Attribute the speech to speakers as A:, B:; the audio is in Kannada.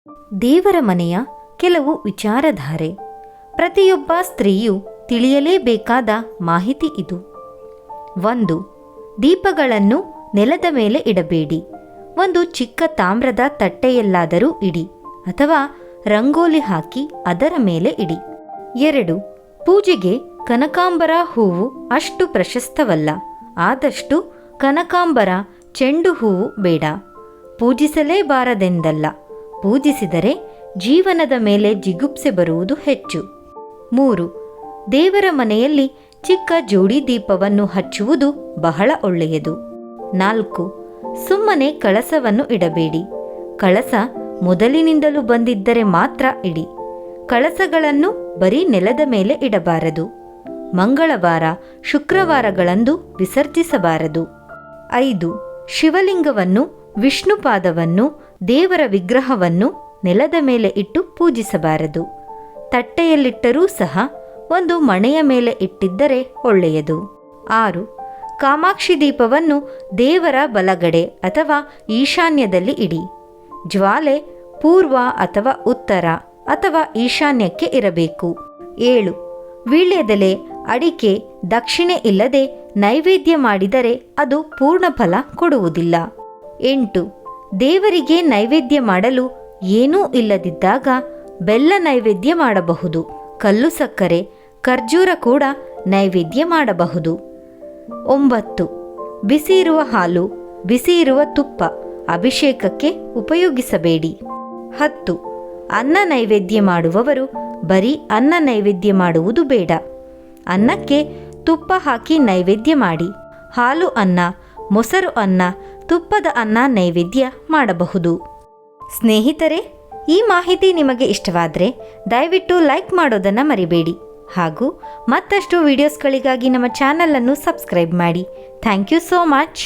A: ದೇವರ ಮನೆಯ ಕೆಲವು ವಿಚಾರಧಾರೆ. ಪ್ರತಿಯೊಬ್ಬ ಸ್ತ್ರೀಯು ತಿಳಿಯಲೇಬೇಕಾದ ಮಾಹಿತಿ ಇದು. 1. ದೀಪಗಳನ್ನು ನೆಲದ ಮೇಲೆ ಇಡಬೇಡಿ. ಒಂದು ಚಿಕ್ಕ ತಾಮ್ರದ ತಟ್ಟೆಯಲ್ಲಾದರೂ ಇಡಿ ಅಥವಾ ರಂಗೋಲಿ ಹಾಕಿ ಅದರ ಮೇಲೆ ಇಡಿ. 2. ಪೂಜೆಗೆ ಕನಕಾಂಬರ ಹೂವು ಅಷ್ಟು ಪ್ರಶಸ್ತವಲ್ಲ. ಆದಷ್ಟು ಕನಕಾಂಬರ, ಚೆಂಡು ಹೂವು ಬೇಡ. ಪೂಜಿಸಲೇಬಾರದೆಂದಲ್ಲ, ಪೂಜಿಸಿದರೆ ಜೀವನದ ಮೇಲೆ ಜಿಗುಪ್ಸೆ ಬರುವುದು ಹೆಚ್ಚು. 3. ದೇವರ ಮನೆಯಲ್ಲಿ ಚಿಕ್ಕ ಜೋಡಿ ದೀಪವನ್ನು ಹಚ್ಚುವುದು ಬಹಳ ಒಳ್ಳೆಯದು. 4. ಸುಮ್ಮನೆ ಕಳಸವನ್ನು ಇಡಬೇಡಿ. ಕಳಸ ಮೊದಲಿನಿಂದಲೂ ಬಂದಿದ್ದರೆ ಮಾತ್ರ ಇಡಿ. ಕಳಸಗಳನ್ನು ಬರೀ ನೆಲದ ಮೇಲೆ ಇಡಬಾರದು. ಮಂಗಳವಾರ, ಶುಕ್ರವಾರಗಳಂದು ವಿಸರ್ಜಿಸಬಾರದು. 5. ಶಿವಲಿಂಗವನ್ನು, ವಿಷ್ಣುಪಾದವನ್ನು, ದೇವರ ವಿಗ್ರಹವನ್ನು ನೆಲದ ಮೇಲೆ ಇಟ್ಟು ಪೂಜಿಸಬಾರದು. ತಟ್ಟೆಯಲ್ಲಿಟ್ಟರೂ ಸಹ ಒಂದು ಮಣೆಯ ಮೇಲೆ ಇಟ್ಟಿದ್ದರೆ ಒಳ್ಳೆಯದು. 6. ಕಾಮಾಕ್ಷಿ ದೀಪವನ್ನು ದೇವರ ಬಲಗಡೆ ಅಥವಾ ಈಶಾನ್ಯದಲ್ಲಿ ಇಡಿ. ಜ್ವಾಲೆ ಪೂರ್ವ ಅಥವಾ ಉತ್ತರ ಅಥವಾ ಈಶಾನ್ಯಕ್ಕೆ ಇರಬೇಕು. 7. ವೀಳ್ಯದೆಲೆ, ಅಡಿಕೆ, ದಕ್ಷಿಣೆ ಇಲ್ಲದೆ ನೈವೇದ್ಯ ಮಾಡಿದರೆ ಅದು ಪೂರ್ಣ ಫಲ ಕೊಡುವುದಿಲ್ಲ. 8. ದೇವರಿಗೆ ನೈವೇದ್ಯ ಮಾಡಲು ಏನೂ ಇಲ್ಲದಿದ್ದಾಗ ಬೆಲ್ಲ ನೈವೇದ್ಯ ಮಾಡಬಹುದು. ಕಲ್ಲು ಸಕ್ಕರೆ, ಖರ್ಜೂರ ಕೂಡ ನೈವೇದ್ಯ ಮಾಡಬಹುದು. 9. ಬಿಸಿ ಇರುವ ಹಾಲು, ಬಿಸಿ ಇರುವ ತುಪ್ಪ ಅಭಿಷೇಕಕ್ಕೆ ಉಪಯೋಗಿಸಬೇಡಿ. 10. ಅನ್ನ ನೈವೇದ್ಯ ಮಾಡುವವರು ಬರೀ ಅನ್ನ ನೈವೇದ್ಯ ಮಾಡುವುದು ಬೇಡ. ಅನ್ನಕ್ಕೆ ತುಪ್ಪ ಹಾಕಿ ನೈವೇದ್ಯ ಮಾಡಿ. ಹಾಲು ಅನ್ನ, ಮೊಸರು ಅನ್ನ, ತುಪ್ಪದ ಅನ್ನ ನೈವೇದ್ಯ ಮಾಡಬಹುದು. ಸ್ನೇಹಿತರೆ, ಈ ಮಾಹಿತಿ ನಿಮಗೆ ಇಷ್ಟವಾದರೆ ದಯವಿಟ್ಟು ಲೈಕ್ ಮಾಡೋದನ್ನು ಮರಿಬೇಡಿ. ಹಾಗೂ ಮತ್ತಷ್ಟು ವಿಡಿಯೋಸ್ಗಳಿಗಾಗಿ ನಮ್ಮ ಚಾನಲನ್ನು ಸಬ್ಸ್ಕ್ರೈಬ್ ಮಾಡಿ. Thank you so much.